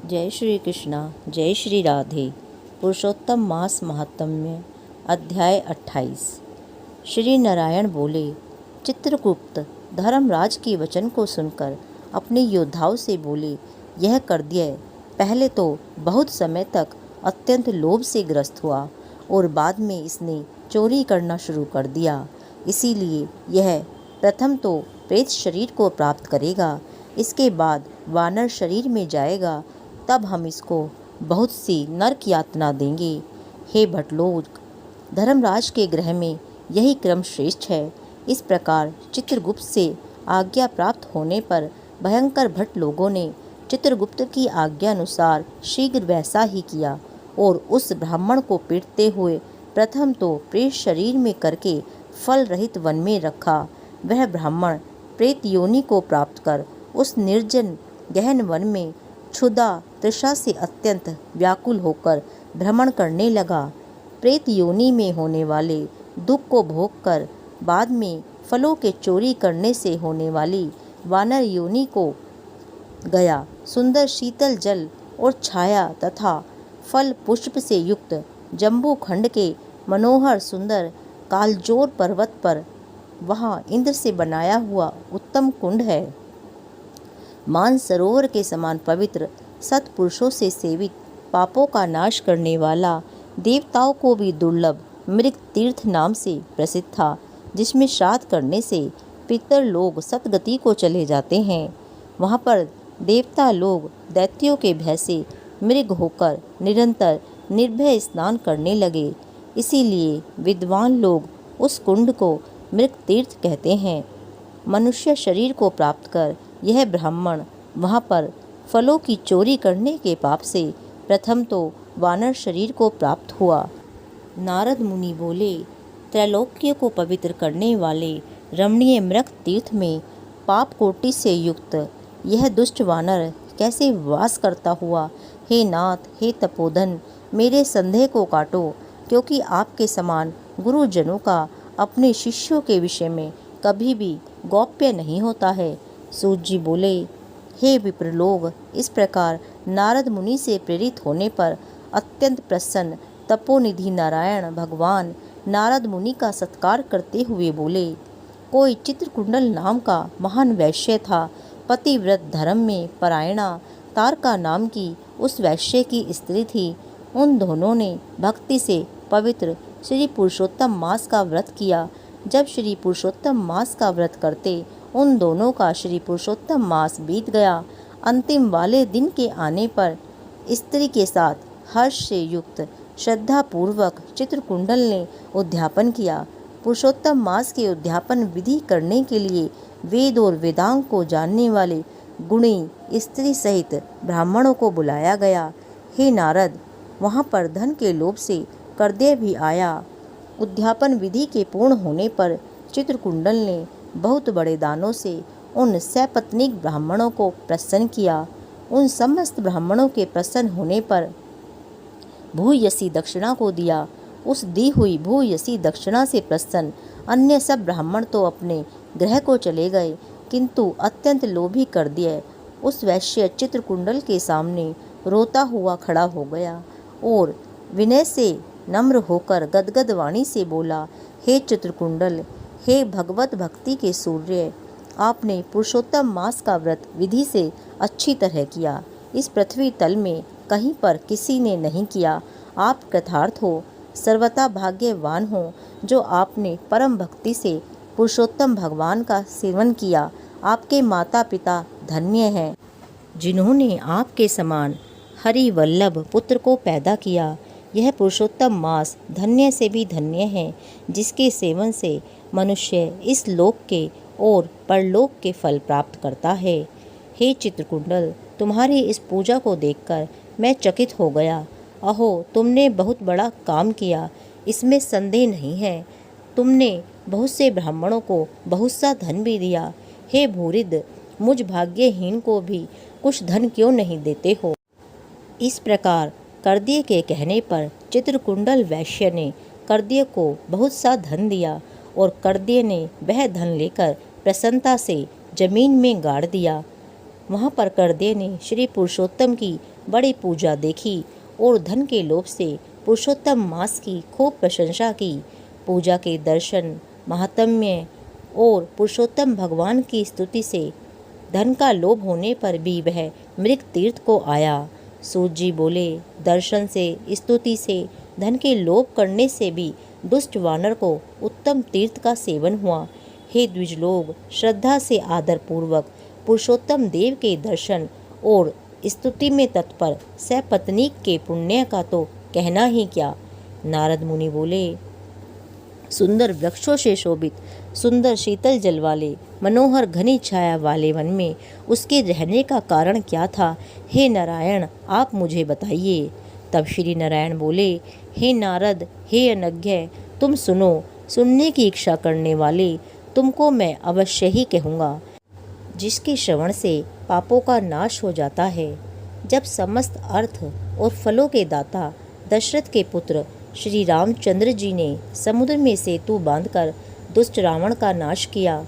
जय श्री कृष्णा, जय श्री राधे। पुरुषोत्तम मास महात्म्य अध्याय 28। श्री नारायण बोले, चित्रगुप्त धर्मराज के वचन को सुनकर अपने योद्धाओं से बोले, यह कर्दय पहले तो बहुत समय तक अत्यंत लोभ से ग्रस्त हुआ और बाद में इसने चोरी करना शुरू कर दिया। इसीलिए यह प्रथम तो प्रेत शरीर को प्राप्त करेगा, इसके बाद वानर शरीर में जाएगा, तब हम इसको बहुत सी नरक यातना देंगे। हे भटलोक, धर्मराज के गृह में यही क्रम श्रेष्ठ है। इस प्रकार चित्रगुप्त से आज्ञा प्राप्त होने पर भयंकर भट्ट लोगों ने चित्रगुप्त की आज्ञा अनुसार शीघ्र वैसा ही किया और उस ब्राह्मण को पीटते हुए प्रथम तो प्रेत शरीर में करके फल रहित वन में रखा। वह ब्राह्मण प्रेत योनि को प्राप्त कर उस निर्जन गहन वन में क्षुधा तृषा से अत्यंत व्याकुल होकर भ्रमण करने लगा। प्रेत योनि में होने वाले दुख को भोग कर बाद में फलों के चोरी करने से होने वाली वानर योनि को गया। सुंदर शीतल जल और छाया तथा फल पुष्प से युक्त जम्बू खंड के मनोहर सुंदर कालजोर पर्वत पर वहाँ इंद्र से बनाया हुआ उत्तम कुंड है। मान सरोवर के समान पवित्र सत्पुरुषों से सेवित पापों का नाश करने वाला देवताओं को भी दुर्लभ मृग तीर्थ नाम से प्रसिद्ध था, जिसमें श्राद्ध करने से पितर लोग सतगति को चले जाते हैं। वहाँ पर देवता लोग दैत्यों के भय से मृग होकर निरंतर निर्भय स्नान करने लगे। इसीलिए विद्वान लोग उस कुंड को मृग तीर्थ कहते हैं। मनुष्य शरीर को प्राप्त कर यह ब्राह्मण वहाँ पर फलों की चोरी करने के पाप से प्रथम तो वानर शरीर को प्राप्त हुआ। नारद मुनि बोले, त्रैलोक्य को पवित्र करने वाले रमणीय मृग तीर्थ में पाप कोटि से युक्त यह दुष्ट वानर कैसे वास करता हुआ? हे नाथ, हे तपोधन, मेरे संदेह को काटो, क्योंकि आपके समान गुरुजनों का अपने शिष्यों के विषय में कभी भी गौप्य नहीं होता है। सूत जी बोले, हे विप्र लोग, इस प्रकार नारद मुनि से प्रेरित होने पर अत्यंत प्रसन्न तपोनिधि नारायण भगवान नारद मुनि का सत्कार करते हुए बोले, कोई चित्रकुंडल नाम का महान वैश्य था। पतिव्रत धर्म में परायणा तारका नाम की उस वैश्य की स्त्री थी। उन दोनों ने भक्ति से पवित्र श्री पुरुषोत्तम मास का व्रत किया। जब श्री पुरुषोत्तम मास का व्रत करते उन दोनों का श्री पुरुषोत्तम मास बीत गया। अंतिम वाले दिन के आने पर स्त्री के साथ हर्ष से युक्त श्रद्धा पूर्वक चित्रकुंडल ने उद्यापन किया। पुरुषोत्तम मास के उद्यापन विधि करने के लिए वेद और वेदांग को जानने वाले गुणी स्त्री सहित ब्राह्मणों को बुलाया गया। हे नारद, वहाँ पर धन के लोभ से कर्दय भी आया। उद्यापन विधि के पूर्ण होने पर चित्रकुंडल ने बहुत बड़े दानों से उन सपत्नीक ब्राह्मणों को प्रसन्न किया। उन समस्त ब्राह्मणों के प्रसन्न होने पर भूयसी दक्षिणा को दिया। उस दी हुई भूयसी दक्षिणा से प्रसन्न अन्य सब ब्राह्मण तो अपने गृह को चले गए, किंतु अत्यंत लोभी कर्दय उस वैश्य चित्रकुंडल के सामने रोता हुआ खड़ा हो गया और विनय से नम्र होकर गदगद वाणी से बोला, हे चित्रकुंडल, हे भगवत भक्ति के सूर्य, आपने पुरुषोत्तम मास का व्रत विधि से अच्छी तरह किया। इस पृथ्वी तल में कहीं पर किसी ने नहीं किया। आप कृतार्थ हो, सर्वथा भाग्यवान हो, जो आपने परम भक्ति से पुरुषोत्तम भगवान का सेवन किया। आपके माता पिता धन्य हैं, जिन्होंने आपके समान हरि वल्लभ पुत्र को पैदा किया। यह पुरुषोत्तम मास धन्य से भी धन्य है, जिसके सेवन से मनुष्य इस लोक के और परलोक के फल प्राप्त करता है। हे चित्रकुंडल, तुम्हारी इस पूजा को देखकर मैं चकित हो गया। अहो, तुमने बहुत बड़ा काम किया, इसमें संदेह नहीं है। तुमने बहुत से ब्राह्मणों को बहुत सा धन भी दिया। हे भूरिद, मुझ भाग्यहीन को भी कुछ धन क्यों नहीं देते हो? इस प्रकार कर्दय के कहने पर चित्रकुंडल वैश्य ने कर्दय को बहुत सा धन दिया और कर्दय ने वह धन लेकर प्रसन्नता से जमीन में गाड़ दिया। वहाँ पर करदे ने श्री पुरुषोत्तम की बड़ी पूजा देखी और धन के लोभ से पुरुषोत्तम मास की खूब प्रशंसा की। पूजा के दर्शन, महात्म्य और पुरुषोत्तम भगवान की स्तुति से धन का लोभ होने पर भी वह मृग तीर्थ को आया। सूत जी बोले, दर्शन से, स्तुति से, धन के लोभ करने से भी दुष्ट वानर को उत्तम तीर्थ का सेवन हुआ। हे द्विज लोग, श्रद्धा से आदर पूर्वक पुरुषोत्तम देव के दर्शन और स्तुति में तत्पर सपत्नीक के पुण्य का तो कहना ही क्या। नारद मुनि बोले, सुंदर वृक्षों से शोभित, सुंदर शीतल जल वाले, मनोहर घनी छाया वाले वन में उसके रहने का कारण क्या था? हे नारायण, आप मुझे बताइए। तब श्री नारायण बोले, हे नारद, हे अनज्ञ, तुम सुनो। सुनने की इच्छा करने वाले, तुमको मैं अवश्य ही कहूँगा, जिसके श्रवण से पापों का नाश हो जाता है। जब समस्त अर्थ और फलों के दाता दशरथ के पुत्र श्री रामचंद्र जी ने समुद्र में सेतु बांधकर दुष्ट रावण का नाश किया,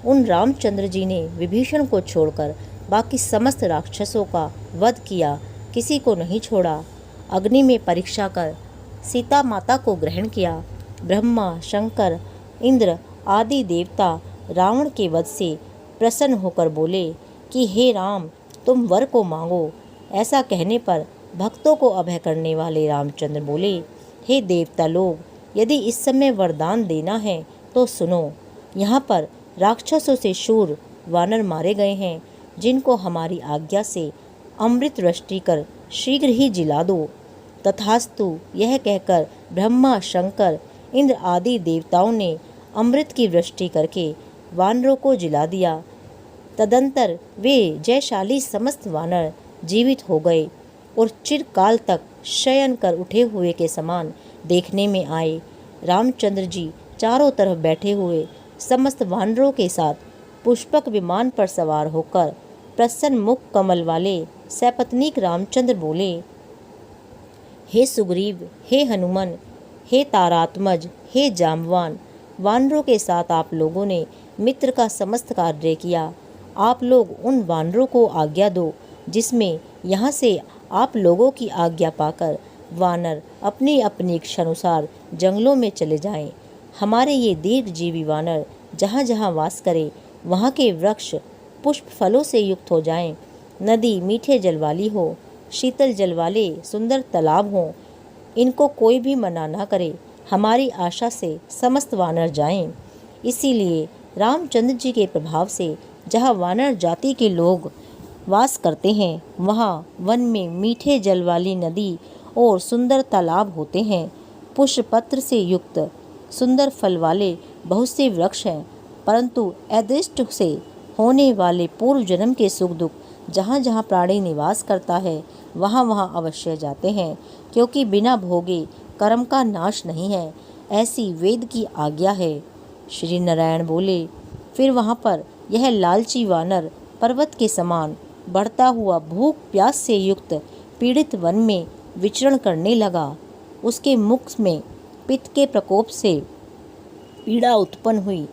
उन रामचंद्र जी ने विभीषण को छोड़कर बाकी समस्त राक्षसों का वध किया, किसी को नहीं छोड़ा। अग्नि में परीक्षा कर सीता माता को ग्रहण किया। ब्रह्मा, शंकर, इंद्र आदि देवता रावण के वध से प्रसन्न होकर बोले कि हे राम, तुम वर को मांगो। ऐसा कहने पर भक्तों को अभय करने वाले रामचंद्र बोले, हे देवता लोग, यदि इस समय वरदान देना है तो सुनो। यहाँ पर राक्षसों से शूर वानर मारे गए हैं, जिनको हमारी आज्ञा से अमृत वृष्टि कर शीघ्र ही जिला दो। तथास्तु, यह कहकर ब्रह्मा, शंकर, इंद्र आदि देवताओं ने अमृत की वृष्टि करके वानरों को जिला दिया। तदंतर वे जयशाली समस्त वानर जीवित हो गए और चिरकाल तक शयन कर उठे हुए के समान देखने में आए। रामचंद्र जी चारों तरफ बैठे हुए समस्त वानरों के साथ पुष्पक विमान पर सवार होकर प्रसन्न मुख कमल वाले सपत्नीक रामचंद्र बोले, हे सुग्रीव, हे हनुमान, हे तारात्मज, हे जाम्बवान, वानरों के साथ आप लोगों ने मित्र का समस्त कार्य किया। आप लोग उन वानरों को आज्ञा दो, जिसमें यहाँ से आप लोगों की आज्ञा पाकर वानर अपनी अपनी इच्छानुसार जंगलों में चले जाएं। हमारे ये दीर्घजीवी वानर जहाँ जहाँ वास करें, वहाँ के वृक्ष पुष्प फलों से युक्त हो जाएं। नदी मीठे जल वाली हो, शीतल जल वाले सुंदर तालाब हों, इनको कोई भी मना ना करे। हमारी आशा से समस्त वानर जाएं। इसीलिए रामचंद्र जी के प्रभाव से जहाँ वानर जाति के लोग वास करते हैं, वहाँ वन में मीठे जल वाली नदी और सुंदर तालाब होते हैं। पुष्प पत्र से युक्त सुंदर फल वाले बहुत से वृक्ष हैं, परंतु अदृष्ट से होने वाले पूर्व जन्म के सुख दुख जहाँ जहाँ प्राणी निवास करता है, वहाँ वहाँ अवश्य जाते हैं, क्योंकि बिना भोगे कर्म का नाश नहीं है, ऐसी वेद की आज्ञा है। श्री नारायण बोले, फिर वहाँ पर यह लालची वानर पर्वत के समान बढ़ता हुआ भूख प्यास से युक्त पीड़ित वन में विचरण करने लगा। उसके मुख में पित्त के प्रकोप से पीड़ा उत्पन्न हुई,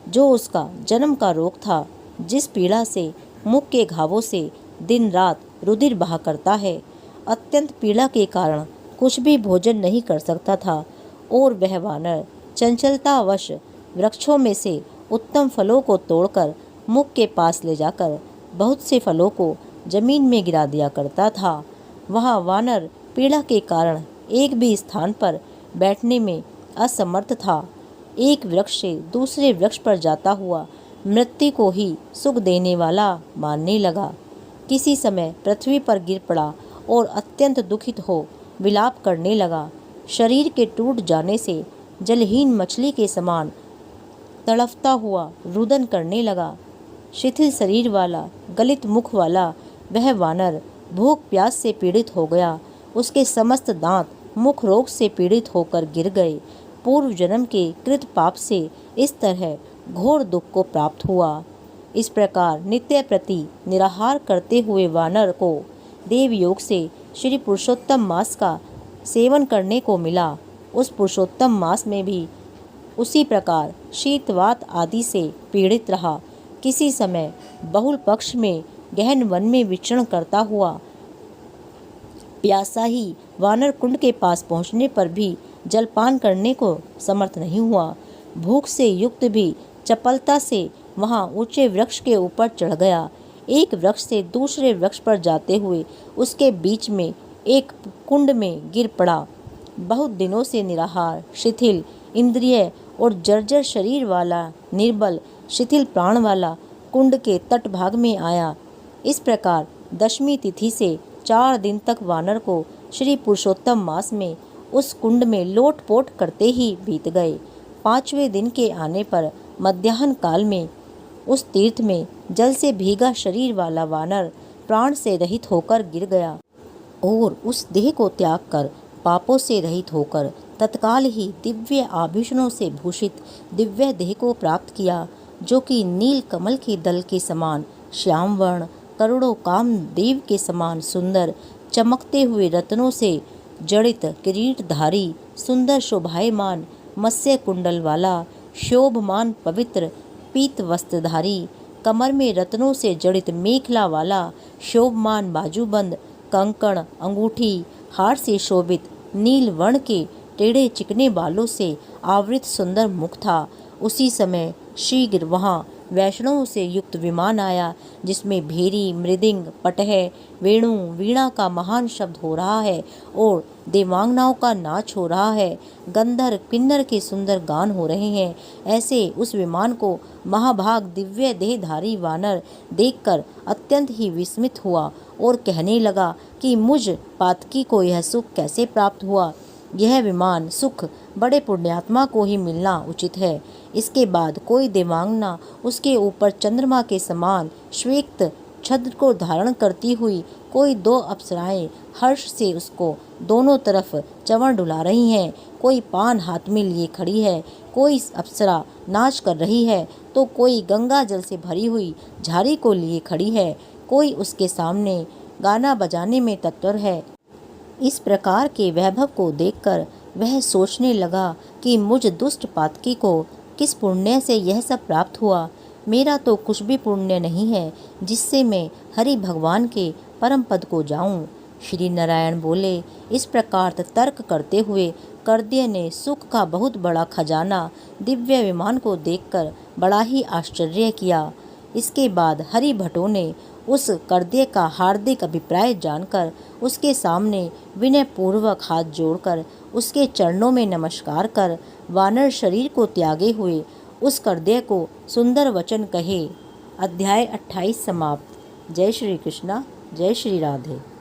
जो उसका जन्म का रोग था, जिस पीड़ा से मुख के घावों से दिन रात रुधिर बहा करता है। अत्यंत पीड़ा के कारण कुछ भी भोजन नहीं कर सकता था और वह वानर चंचलतावश वृक्षों में से उत्तम फलों को तोड़कर मुख के पास ले जाकर बहुत से फलों को जमीन में गिरा दिया करता था। वह वानर पीड़ा के कारण एक भी स्थान पर बैठने में असमर्थ था। एक वृक्ष से दूसरे वृक्ष पर जाता हुआ मृत्यु को ही सुख देने वाला मानने लगा। किसी समय पृथ्वी पर गिर पड़ा और अत्यंत दुखित हो विलाप करने लगा। शरीर के टूट जाने से जलहीन मछली के समान तड़फता हुआ रुदन करने लगा। शिथिल शरीर वाला, गलित मुख वाला वह वानर भूख प्यास से पीड़ित हो गया। उसके समस्त दांत मुख रोग से पीड़ित होकर गिर गए। पूर्व जन्म के कृत पाप से इस तरह घोर दुख को प्राप्त हुआ। इस प्रकार नित्य प्रति निराहार करते हुए वानर को देव योग से श्री पुरुषोत्तम मास का सेवन करने को मिला। उस पुरुषोत्तम मास में भी उसी प्रकार शीतवात आदि से पीड़ित रहा। किसी समय बहुल पक्ष में गहन वन में विचरण करता हुआ प्यासा ही वानर कुंड के पास पहुंचने पर भी जलपान करने को समर्थ नहीं हुआ। भूख से युक्त भी चपलता से वहां ऊंचे वृक्ष के ऊपर चढ़ गया। एक वृक्ष से दूसरे वृक्ष पर जाते हुए उसके बीच में एक कुंड में गिर पड़ा। बहुत दिनों से निराहार, शिथिल इंद्रिय और जर्जर शरीर वाला, निर्बल शिथिल प्राण वाला कुंड के तट भाग में आया। इस प्रकार दशमी तिथि से 4 दिन तक वानर को श्री पुरुषोत्तम मास में उस कुंड में लोटपोट करते ही बीत गए। 5वें दिन के आने पर मध्याह्न काल में उस तीर्थ में जल से भीगा शरीर वाला वानर प्राण से रहित होकर गिर गया और उस देह को त्याग कर पापों से रहित होकर तत्काल ही दिव्य आभूषणों से भूषित दिव्य देह को प्राप्त किया, जो कि नील कमल के दल के समान श्याम वर्ण, करोड़ों कामदेव के समान सुंदर, चमकते हुए रत्नों से जड़ित किरीटधारी, सुंदर शोभायमान मत्स्य कुंडल वाला, शोभमान पवित्र पीत वस्त्रधारी, कमर में रत्नों से जड़ित मेखला वाला, शोभमान बाजूबंद, कंकण, अंगूठी, हार से शोभित नील वर्ण के टेढ़े चिकने बालों से आवृत सुंदर मुख था। उसी समय शीघ्र वहां वैष्णवों से युक्त विमान आया, जिसमें भेरी, मृदिंग, पटह, वेणु, वीणा का महान शब्द हो रहा है और देवांगनाओं का नाच हो रहा है। गंधर्व किन्नर के सुंदर गान हो रहे हैं। ऐसे उस विमान को महाभाग दिव्य देहधारी वानर देखकर अत्यंत ही विस्मित हुआ और कहने लगा कि मुझ पातकी को यह सुख कैसे प्राप्त हुआ। यह विमान सुख बड़े पुण्यात्मा को ही मिलना उचित है। इसके बाद कोई देवांगना उसके ऊपर चंद्रमा के समान श्वेत छद्र को धारण करती हुई कोई 2 अप्सराएं हर्ष से उसको दोनों तरफ चंवर डुला रही हैं। कोई पान हाथ में लिए खड़ी है, कोई अप्सरा नाच कर रही है, तो कोई गंगा जल से भरी हुई झाड़ी को लिए खड़ी है, कोई उसके सामने गाना बजाने में तत्पर है। इस प्रकार के वैभव को देखकर वह सोचने लगा कि मुझ दुष्ट पातकी को किस पुण्य से यह सब प्राप्त हुआ। मेरा तो कुछ भी पुण्य नहीं है जिससे मैं हरि भगवान के परम पद को जाऊं। श्री नारायण बोले। इस प्रकार तर्क करते हुए कर्दय ने सुख का बहुत बड़ा खजाना दिव्य विमान को देखकर बड़ा ही आश्चर्य किया। इसके बाद हरि भट्टों ने उस कर्दय का हार्दिक अभिप्राय जानकर उसके सामने विनय पूर्वक हाथ जोड़कर उसके चरणों में नमस्कार कर वानर शरीर को त्यागे हुए उस कर्दय को सुंदर वचन कहे। अध्याय 28 समाप्त। जय श्री कृष्णा, जय श्री राधे।